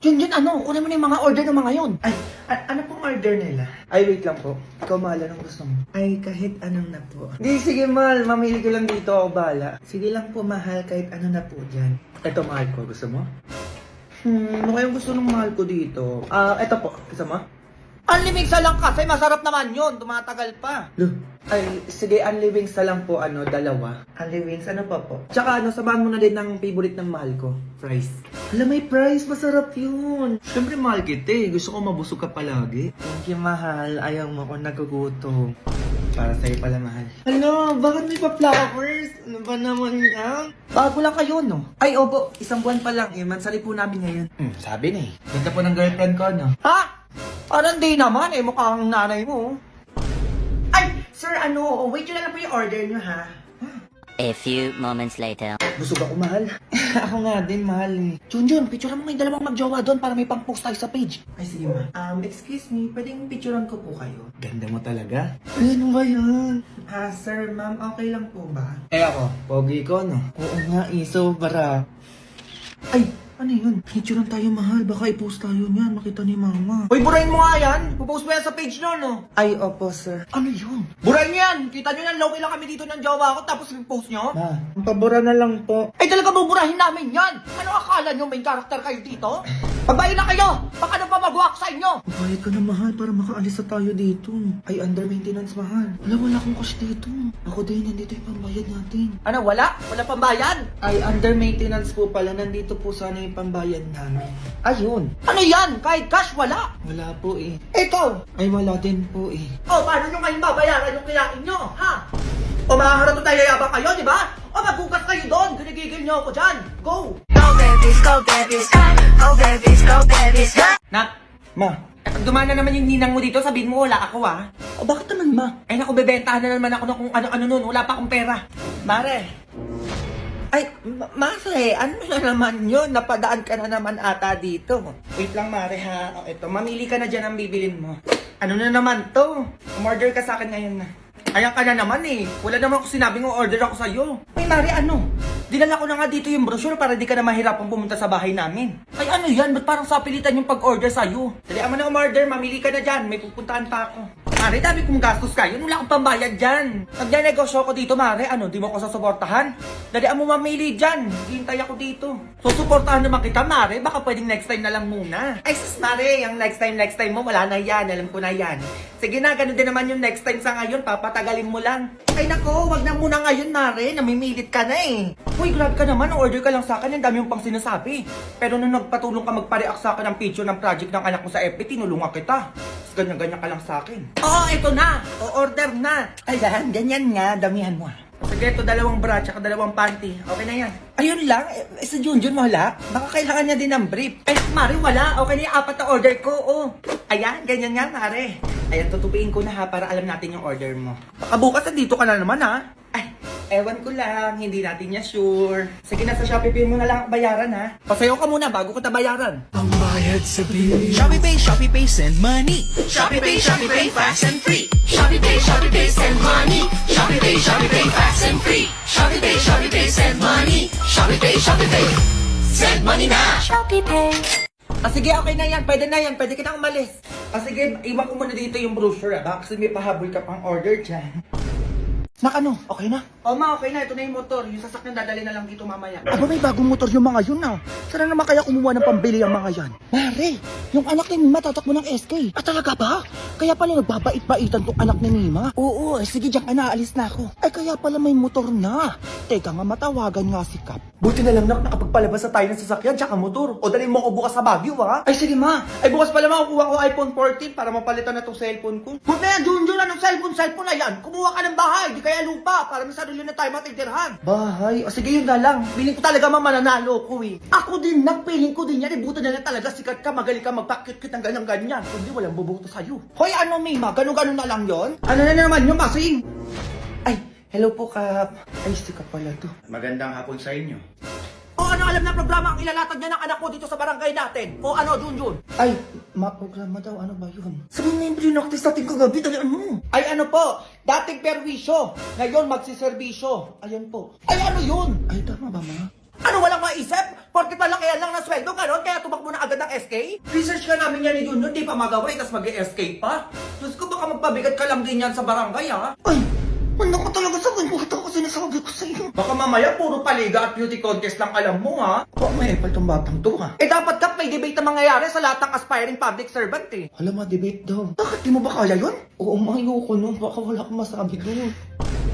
Yun, ano? Kunin mo na yung mga order ng mga yun. Ay, ano pong order nila? Ay, wait lang po. Ikaw, mahal, anong gusto mo? Ay, kahit anong na po. Di, sige, mahal. Mamili ko lang dito. Ako bahala. Sige lang po, mahal. Kahit ano na po dyan. Ito, mahal ko. Gusto mo? Ano kayong gusto ng mahal ko dito? Ito po. Gusto mo? Unlimix lang kasi masarap naman yun. Tumatagal pa. Look. Ay, sige, Unli Wings na lang po, dalawa. Unli Wings, ano pa po? Tsaka samahan mo na din ng favorite ng mahal ko, fries. Hala, may fries, masarap yun. Siyempre, mahal kita eh. Gusto ko mabusog ka palagi. Thank you, mahal. Ayaw mo ako nagugutom. Para sa'yo pala, mahal. Hala, bakit may pa-flowers? Ano ba naman yan? Bago lang kayo, no? Ay, opo, isang buwan pa lang eh. Mansari po namin ngayon. Sabi na eh. Ganda po ng girlfriend ko, no? Ha? Parang di naman eh. Mukhang nanay mo. Ay, sir, wait nyo lang po yung order nyo, ha? A few moments later. Busog ako, mahal. Ako nga din, mahal eh. Junjun, picture mo may dalawang magjowa doon para may pang-post tayo sa page. Ay, sige ma. Excuse me, pwedeng picturean ko po kayo? Ganda mo talaga. Ano ba yan? Sir, ma'am, okay lang po ba? Eh ako, pogi ko, no? Oo nga, sobra. Ay, ano yun? Picturean tayo, mahal. Baka i-post tayo niyan. Makita ni mama. Uy, burahin mo nga yan. Pupost mo yan sa page nyo, no? Ay, opo, sir. Ano yun? Burahin nyo yan. Kita nyo yan, low lang kami dito ng jowa ko tapos i-post nyo. Ma, pabura na lang po. Ay, talaga buburahin namin yan. Ano akala nyo main character kayo dito? Pagbayin na kayo. Baka ano pa mag-walk sa inyo. Bayad ka na, mahal, para makaalis na tayo dito. Ay, under maintenance, mahal. Wala akong cash dito. Ako din, nandito yung pambayad natin. Ano, wala? Wala pambayan? Ay, under maintenance po pala. Nandito po sana yung pambayad namin. Ayun. Ano yan? Kahit cash, wala. Wala po eh. Ikaw. Ay, wala din po eh. O, paano nyo ngayon babayaran yung kinain nyo, ha? O, makakaroon tayo yabang kayo, di ba? O, magbukas kayo doon. Ginigigil nyo ako dyan. Go! Go babies, go babies, go babies, go babies, go. Nak, Ma. pag dumana naman yung ninang mo dito, sabihin mo wala ako, ha? O, bakit naman, ma? Ay, naku, bebentahan na naman ako ng kung ano-ano nun. Wala pa akong pera. Mare. Ay, Mare, ano na naman yun? Napadaan ka na naman ata dito. Wait lang, Mare, ha? O, ito, mamili ka na dyan ang bibilin mo. Ano na naman to? Umorder ka sa akin ngayon na. Ayan ka na naman eh. Wala naman ako sinabing order ako sa'yo. Ay, Mari, ano? Dinala ko na nga dito yung brochure para di ka na mahirapang pumunta sa bahay namin. Ay, ano yan? Ba't parang sapilitan yung pag-order sa'yo? Dali mo na umorder, mamili ka na dyan. May pupuntahan pa ako. Mari, dami kong gastos kayo. Wala akong pambayad dyan. Nagnenegosyo ko dito, Mari. Ano, di mo ako sasuportahan? Dali mo mamili dyan. Hintay ako dito. Susuportahan naman kita, Mari. Baka pwedeng next time na lang muna. Ay, sus, Mari. Yung next time mo, wala na yan. Alam ko na yan. Sige na, ganun din naman yung next time sa ngayon. Papatagalin mo lang. Ay, nako, wag na muna ngayon, Mari. Namimilit ka na eh. Uy, grabe ka naman. Order ka lang sa akin. Ang dami yung pang sinasabi. Pero nung nagpatulong ka magpa-react sa akin ng picture ng project ng anak mo sa FB, tinulungan kita. Ganyan-ganyan ka lang sa akin. Oo, ito na. O-order na. Ayan, ganyan nga. Damihan mo. Sige, ito 2 bra, tsaka 2 panty. Okay na yan. Ayun lang. Sa Junjun mo wala? Baka kailangan niya din ng brief. Ay, Mari, wala. Okay na yung 4 na order ko. Oh. Ayan, ganyan nga, Mari. Ayan, tutupiin ko na ha para alam natin yung order mo. Baka bukas nandito ka na naman ha. Ay, ewan ko lang. Hindi natin niya sure. Sige na, sa Shopee Pay mo na lang bayaran ha. Pasayo ka muna bago ko bayaran. Shopee Pay, send money. Shopee Pay, fast and free. Shopee Pay, send money. Shopee Pay, fast and free. Shopee Pay, send money. Shopee Pay, send money na. Shopee Pay. Sige, okay na yan. Pwede na yan. Pwede ka na umalis. Sige, iwan ko muna dito yung brochure baka kasi may pahabol ka pang order dyan. Nak, ano? Okay na? O ma, okay na. Ito na yung motor. Yung sasakyan dadali na lang dito mamaya. Aba, may bagong motor yung mga yun na. Saan naman kaya kumuha ng pambili ang mga yan? Mare, yung anak ni Mima tatakbo ng SK. At talaga ba? Kaya pala nagbabait-baitan tong anak ni Mima? Oo, sige diyan ka na, alis na ako. Ay kaya pala may motor na. Teka nga, matawagan nga si Kap. Buti na lang, nakapagpalabas na tayo ng sasakyan tsaka motor. O dali mo ako bukas sa Baguio, ha? Ay, sige ma. Ay, bukas pala makukuha ko iPhone 14 para mapalitan na itong cellphone ko. Huwag na yan, Junjun. Anong cellphone na yan? Kumuha ka ng bahay. Di kaya lupa para may sarili na tayo matitirhan. Bahay? O sige, yun na lang. Piling ko talaga mananalo ko eh. Ako din, nagpiling ko din yan. Ibuto na lang talaga sikat ka, magaling ka, magpakit-kit ng ganyan-ganyan. Kundi walang bubuto sa'yo. Hoy, ano, Mima? Ganun-ganun na lang yon? Ano na naman yung masing? Ay, hello po, Kap. Ay, si Kap pala to. Magandang hapon sa inyo. O ano alam na programa ang ilalatag niya ng anak ko dito sa barangay natin? O ano, Junjun? Ay, ma-programa daw. Ano ba yun? Sabihin mo yung pinaktis natin kagabi. Dalian mo. Ay ano po, dating perwisyo, ngayon magsiservisyo. Ayan po. Ay ano yun? Ay, tama ba, ma? Ano walang maisip? Porke palakihan lang ng sweldo, ganon, kaya tumakbo na agad ng SK? Research ka namin yan ni Junjun, di pa magawa, tapos mag-SK pa. Diyos ko, baka magpabigat ka lang din yan sa barangay, ha? Ay, wala ko talaga sa buhat ako sinasabi ko sa iyo. Baka mamaya puro paliga at beauty contest lang alam mo, ha? Baka may epal tong batang to ha. Eh dapat ka may debate na mangyayari sa lahat ng aspiring public servant, eh. Alam mo, debate daw. Bakit di mo ba kaya yun? Oo, ayoko nun. Baka wala akong masabi doon.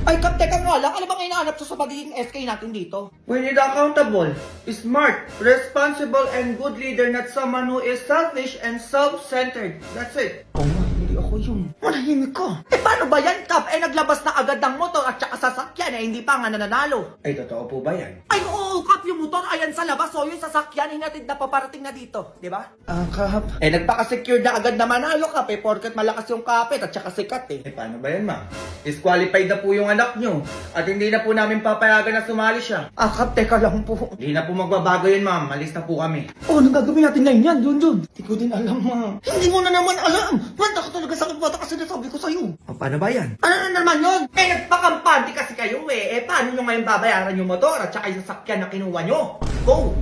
Ay, Kap, teka nga lang, ano bang hinahanap sa pagiging SK natin dito? We need accountable, smart, responsible, and good leader, not someone who is selfish and self-centered. That's it. Oo nga, hindi ako yun. Manahimik ka. Eh paano ba yan, Kap? Eh naglabas na agad ng motor at saka sasakyan, eh hindi pa nga nananalo. Ay, totoo po ba yan? Ay, oo, Kap, yung motor, ayan sa labas, so yung sasakyan, hinatid na paparating na dito, di ba? Kap. Eh, nagpaka-secure na agad na manalo, Kap, eh, porket malakas yung kapit at saka sikat, eh. Eh, paano ba yan, ma'am? Disqualified na po yung anak nyo at hindi na po namin papayagan na sumali siya. Kap, teka lang po. Hindi na po magbabago yun, ma'am. Malis na po kami. Oh, anong gagawin natin ngayon yan, Junjun? Hindi ko din alam, ma. Hindi mo na naman alam. Manda ka talaga sa bata kasi nasabi ko sa'yo. O, paano ba yan? Ano na naman yun? Eh, nagpakampante kasi kayo, eh. Eh, paano nyo ngayon babayaran yung motor at saka yung sasakyan na kinuha nyo? Go!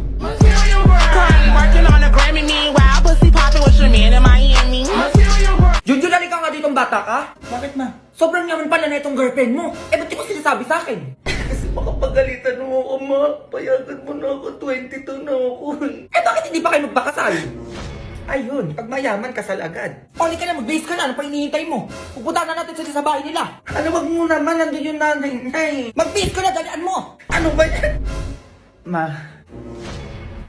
Working on a Grammy, meanwhile, pussy popping with your man in Miami. Junjun, halika nga ditong bata ka. Bakit, ma? Sobrang yaman pala na itong girlfriend mo. Eh, ba't di mo sinasabi sa akin? Kasi makapagalitan mo ako, ma. Payagan mo na ako. 22 na ako. Eh, bakit hindi pa kayo magpakasal? Ayun, pag mayaman, kasal agad. O, ka na, mag-base ka na. Ano pa hinihintay mo? Pupunta na natin sila sa bahay nila. Ano, wag mo naman. Nandun yung nanay. Ay, Mag-base ka na, dalian mo. ano ba yan? Ma,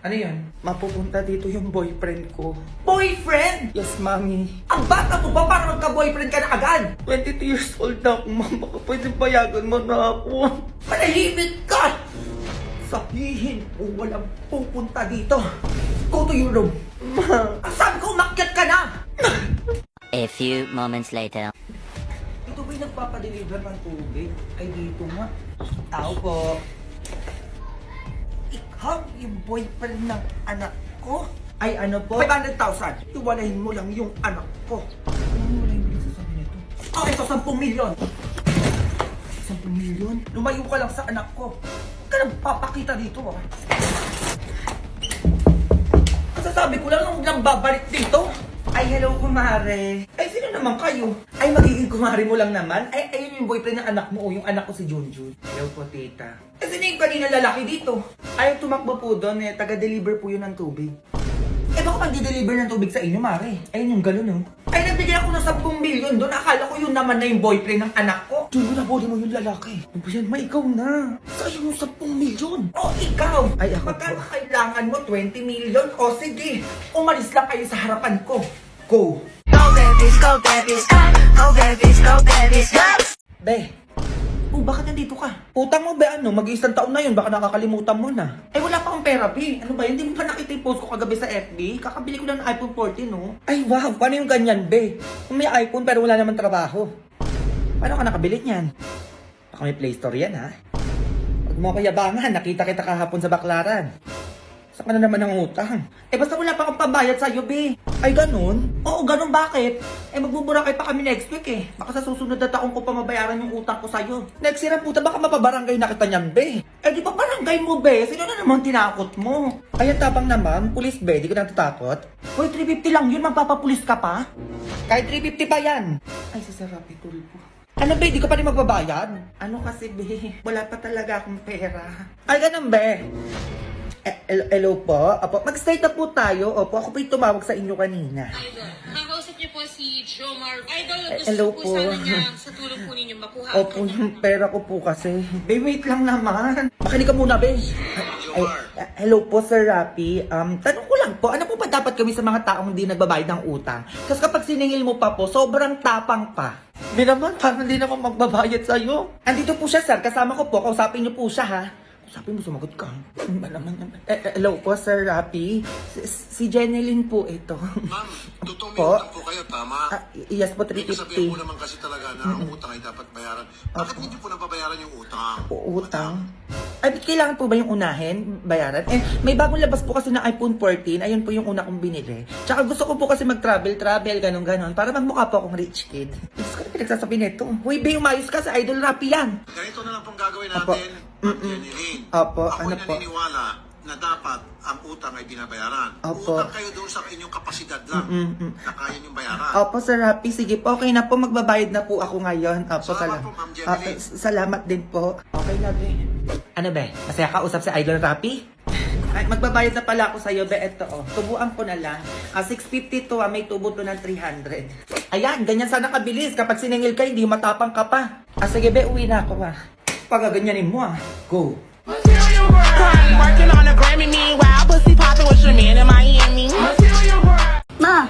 Ano yan? mapupunta dito yung boyfriend ko. Boyfriend? Yes, mami. Ang bata mo ba para magka-boyfriend ka na agad? 22 years old na ako, ma. Baka pwede payagan mo na ako. Manahimik ka! Sabihin mo walang pupunta dito. Go to your room. Ma. Sabi ko, umakyat ka na! A few moments later. Ito ba'y nagpapadeliver ng tubig? Ay, dito nga. Tao po. Ikaw yung boyfriend ng anak ko? Ay, ano po? 500,000. Iwalahin mo lang yung anak ko. Ano wala yung sasabi nito? Oh, ito 10 milyon. 10 milyon? Lumayo ka lang sa anak ko. Huwag ka nang papakita dito, ah. Sasabi ko lang, huwag lang babalik dito. Ay, hello, kumare. Ay, sino naman kayo? Ay, magiging kumare mo lang naman. Ay, ayun yung boyfriend ng anak mo o yung anak ko si Junjun. Hello po, tita. Eh, sino yung kanina lalaki dito? Ay, tumakbo po doon eh. Taga-deliver po yun ng tubig. Eh, baka mag-deliver ng tubig sa inyo, Mare? Ayun yung galon, oh. Ay, nagbigay ako ng 10 milyon doon. Akala ko yun naman na yung boyfriend ng anak ko. Junjun, nabuli mo yung lalaki. Ano ba yan? Ma, ikaw na. Sa'yo yung 10 milyon. O, ikaw. Ay, ako Magkano po. kailangan mo? 20 milyon? O, sige. Umalis lang kayo sa harapan ko. Go. Go babies, go babies, go babies, go babies, go. Be. Oh, bakit nandito ka? Utang mo, be, ano? Mag-iisang taon na yun. Baka nakakalimutan mo na. Eh, wala pa akong pera, be. Ano ba yun? Hindi mo pa nakita yung post ko kagabi sa FB? Kakabili ko lang ng iPhone 14, no? Ay, wow. Paano yung ganyan, be? Kung may iPhone pero wala naman trabaho. Paano ka nakabili niyan? Baka may Play Store yan, ha? Huwag mo kayabangan. Nakita kita kahapon sa Baklaran. Saan ka na naman ng utang? Eh, basta wala pa akong pambayad sa'yo, be. Ay, ganun? Oo, ganun. Bakit? Eh, magbuburakay pa kami next week, eh. Baka sa susunod na taong ko pa mabayaran yung utang ko sa'yo. Next year, puta, baka mapabarangay na kita niyan, be. Eh, di ba barangay mo, be? Sino na naman tinakot mo? Ay, ang tapang naman. Pulis, be. Di ko natatakot. Hoy, 350 lang yun. Magpapapulis ka pa? Kahit 350 pa yan. Ay, sasarapi tulpo. Ano, be? Di ka pa rin magbabayad? Ano kasi, be? Wala pa talaga akong pera. Ay, ganun, be. Hello po. Opo, mag-start na po tayo. Opo, ako po yung tumawag sa inyo kanina. Idol, nakausap niyo po si Jomar. Idol, gusto Hello po po. sana niya sa tulong po ninyo makuha. Opo, yung pera ko po kasi. Be, wait lang naman. Makinig ka muna, be. Hello po, Sir Rapi. Tanong ko lang po, ano po ba dapat gawin sa mga taong hindi nagbabayad ng utang? Kasi kapag siningil mo pa po, sobrang tapang pa. Be naman, parang hindi naman magbabayad sa'yo. Andito po siya, sir. Kasama ko po. Kausapin niyo po siya, ha? Sabi mo, sumagot ka. Ano ba naman? Hello po, Sir Rapi. Si Jeneline po ito. Ma'am, totoong may Po? utang po kayo, tama? Yes po, Ibig sabihin 350. po naman kasi talaga na ang utang ay dapat bayaran. Bakit hindi po nababayaran yung utang? Utang? Ay, ba't kailangan po ba yung unahin? Bayaran? Eh, may bagong labas po kasi ng iPhone 14. Ayun po yung una kong binili. Tsaka gusto ko po kasi mag-travel, ganon. Para magmukha po akong rich kid. Diyos ko na pinagsasabi nito. Uy, be, umayos ka sa Idol Rapi yan. Ganito na lang pong gagawin Apo. natin. Jenny Lynn. Opo, Ako ano po? naniniwala na dapat ang utang ay binabayaran. Opo. Utang kayo doon sa inyong kapasidad lang na kaya niyong bayaran. Opo, Sir Rafi. Sige po, okay na po. Magbabayad na po ako ngayon. Opo, Salamat po, Ma'am Jenny. salamat din po. Okay na, be. Ano, be? Masaya ka usap si Idol Rafi? Ay, magbabayad na pala ako sa'yo, be. Eto, oh. Tubuan ko na lang. 650 to, may tubo to ng 300. Ayan, ganyan sana kabilis. Kapag siningil ka, hindi matapang ka pa. Sige, be. Uwi na ako, Pagaganyanin mo, Go. Crying, working on a Grammy, meanwhile, pussy popping with your man in Miami. Ma!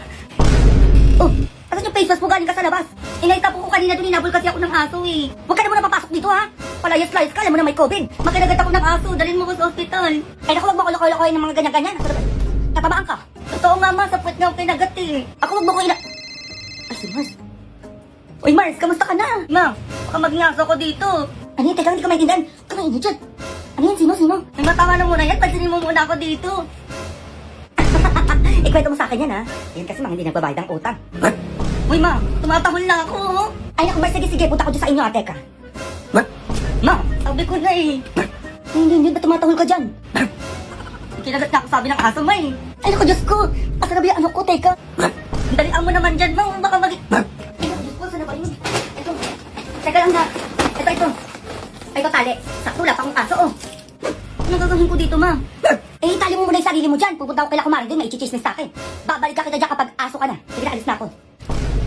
Oh, asan yung face mask mo galing ka sa labas? Inaitapo ko kanina doon, inabol kasi ako ng aso eh. Huwag ka na muna papasok dito ha. Palayas-layas ka, alam mo na may COVID. Makinagat ako ng aso, dalhin mo ko sa ospital. Ay naku, huwag mo kolokoy-lokoy ng mga ganyan-ganyan. Tatabaan ka. Totoo nga ma, sa puwet nga ako kinagat eh. Ako huwag mo ko Ay, si Mars. Uy Mars, kamusta ka na? Ma, baka magngaso ko dito. Ano yun? Teka, hindi ka maintindihan. Huwag ka mainit dyan. Ano yan? Sino? Ay, matama na muna yan. Pansinin mo muna ako dito. Ikwento mo sa akin yan, ha? Yan kasi mga hindi nagbabayad ng utang. Uy, ma, tumatahol na ako. Ay, naku, Mars, sige, punta ko dyan sa inyo, ate ka. Ma, sabi ko na eh. Hindi, ba't tumatahol ka dyan? Kinagat na ako sabi ng aso, ma eh. Ay, naku, Diyos ko. Asa na ba yung ano ko, teka? Dalian mo naman dyan, ma. Baka Ay, naku, Diyos ko, saan na ba yun? Ito. Teka lang na. Ito. Ay, ito tali. Sakto, wala pa akong aso, oh. Anong gagawin ko dito, ma? Eh, tali mo muna yung sarili mo dyan. Pupunta ako kay Kumarin din, may chichismis sa akin. Babalik ka kita dyan kapag aso ka na. Sige na, alis na ako.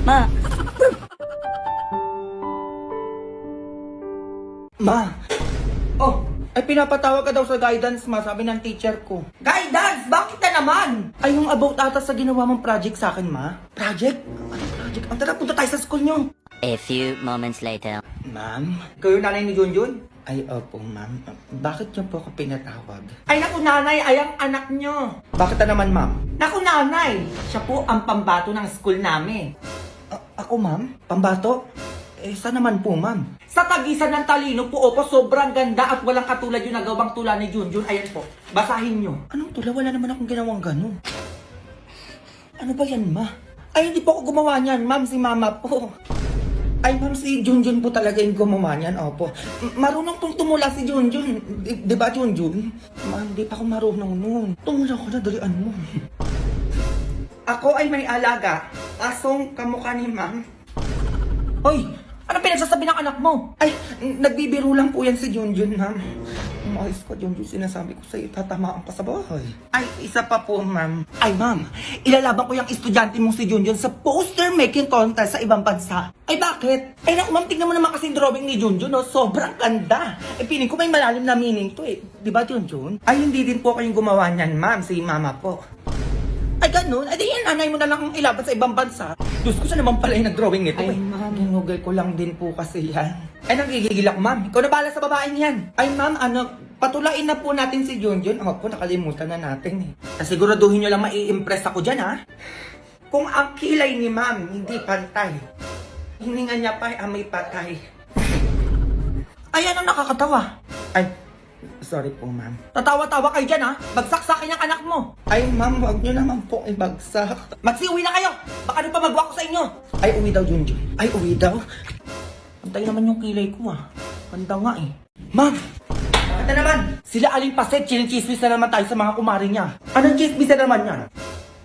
Ma. Ma! Oh, ay pinapatawag ka daw sa guidance, ma. Sabi ng teacher ko. Guidance? Bakit na naman? Ay, yung about ata sa ginawa mong project sa akin, ma. Project? Anong project? Ang tara, punta tayo sa school nyo. A few moments later. Ma'am? Kayo nanay ni Junjun? Ay, opo, ma'am. Bakit niyo po ako pinatawag? Ay, naku, nanay! Ay, ang anak niyo! Bakit na naman, ma'am? Naku, nanay! Siya po ang pambato ng school namin. Ako, ma'am? Pambato? Eh, saan naman po, ma'am? Sa tagisan ng talino po, opo, sobrang ganda at walang katulad yung nagawang tula ni Junjun. Ayan po, basahin nyo. Anong tula? Wala naman akong ginawang gano'n. Ano ba yan, ma? Ay, hindi po ako gumawa niyan, ma'am. Si mama po. Ay, ma'am, si Junjun po talaga yung gumawa niyan, opo. Marunong pong tumula si Junjun. Di ba, Junjun? Ma'am, di pa ako marunong noon. Tumula ko na, dalian mo. Ako ay may alaga. Asong kamukha ni ma'am. Hoy! Ano pinagsasabi ng anak mo? Ay, nagbibiro lang po yan si Junjun, ma'am. Umayos ka, Junjun. Sinasabi ko sa'yo, tatamaan pa sa bahay. Ay, isa pa po, ma'am. Ay, ma'am, ilalaban ko yung estudyante mong si Junjun sa poster making contest sa ibang bansa. Ay, bakit? Ay, naku, ma'am, tingnan mo naman kasi yung drawing ni Junjun, no? Sobrang ganda. Eh, piling ko may malalim na meaning to, eh. Di ba, Junjun? Ay, hindi din po kayong gumawa niyan, ma'am. Si mama po. Ay, ganun? Ay, di yan, nanay mo na lang ang ilaban sa ibang bansa. Diyos ko, saan naman pala yung nag-drawing nito, eh? Ay, ma'am, hinugay ko lang din po kasi yan. Ay, nagigigil ako, ma'am. Ikaw na bahala sa babaeng yan. Ay, ma'am, patulain na po natin si Junjun. Opo, nakalimutan na natin, eh. Siguraduhin nyo lang mai-impress ako dyan, ha? Kung ang kilay ni ma'am hindi pantay, hininga niya pa ay may patay. Ay, ano nakakatawa? Ay, sorry po, ma'am. Tatawa-tawa kayo dyan, ha? Bagsak sa akin yung anak mo. Ay, ma'am, wag nyo naman po ibagsak. Magsiuwi na kayo! Baka ano pa magawa ko sa inyo? Ay, uwi daw, Junjun. Ay, uwi daw? Pantay naman yung kilay ko, ah. Ganda nga, eh. Ma'am! Bakit na naman? Sila Aling Paset, chinichismis na naman tayo sa mga kumari niya. Anong chismis na naman yan?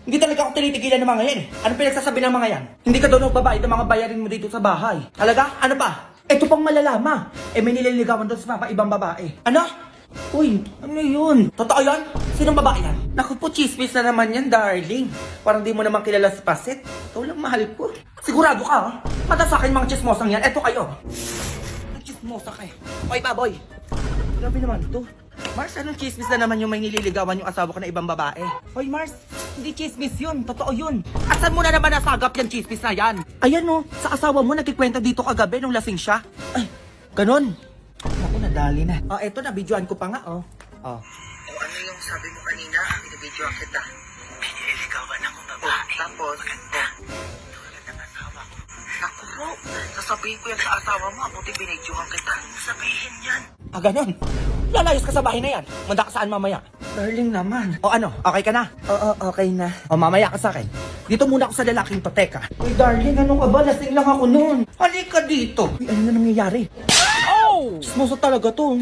Hindi talaga ako tinitigilan ng mga yan, eh. Ano pinagsasabi ng mga yan? Hindi ka daw nagbabayad ng mga bayarin mo dito sa bahay. Talaga? Ano pa? Ito pang malalama. Eh, may nililigawan doon sa ibang babae. Ano? Uy, ano yun? Totoo yan? Sinong babae yan? Naku po, chismis na naman yan, darling. Parang di mo naman kilala si Paset. Ikaw lang mahal ko. Sigurado ka, ha? Mata sa akin mga chismosang yan. Eto kayo. Chismosa kayo. Oy, baboy. Grabe naman ito. Mars, anong chismis na naman yung may nililigawan yung asawa ko na ibang babae? Hoy, Mars, hindi chismis yun. Totoo yun. Asan mo na naman nasagap yung chismis na yan? Ayan no, sa asawa mo nagkikwenta dito kagabi nung lasing siya. Ay, ganun. Ako, nadali na. Oh, eto na, videoan ko pa nga, oh. Oh. Ano yung sabi mo kanina? Binibidyoan kita. May nililigawan akong babae. Tapos? Maganda. Tulad ng asawa ko. Naku po, sasabihin ko yan sa asawa mo. Abuti binidyoan kita. Sabihin yan. Ah, ganun. Lalayos ka sa bahay na yan. Manda ka saan mamaya? Darling naman. O ano, okay ka na? Oo, okay na. O mamaya ka sa akin. Dito muna ako sa lalaking toteka. Uy, darling, ano ka ba? Lasing lang ako noon. Halika dito. Uy, ano na nangyayari? Oh! Smosa talaga to.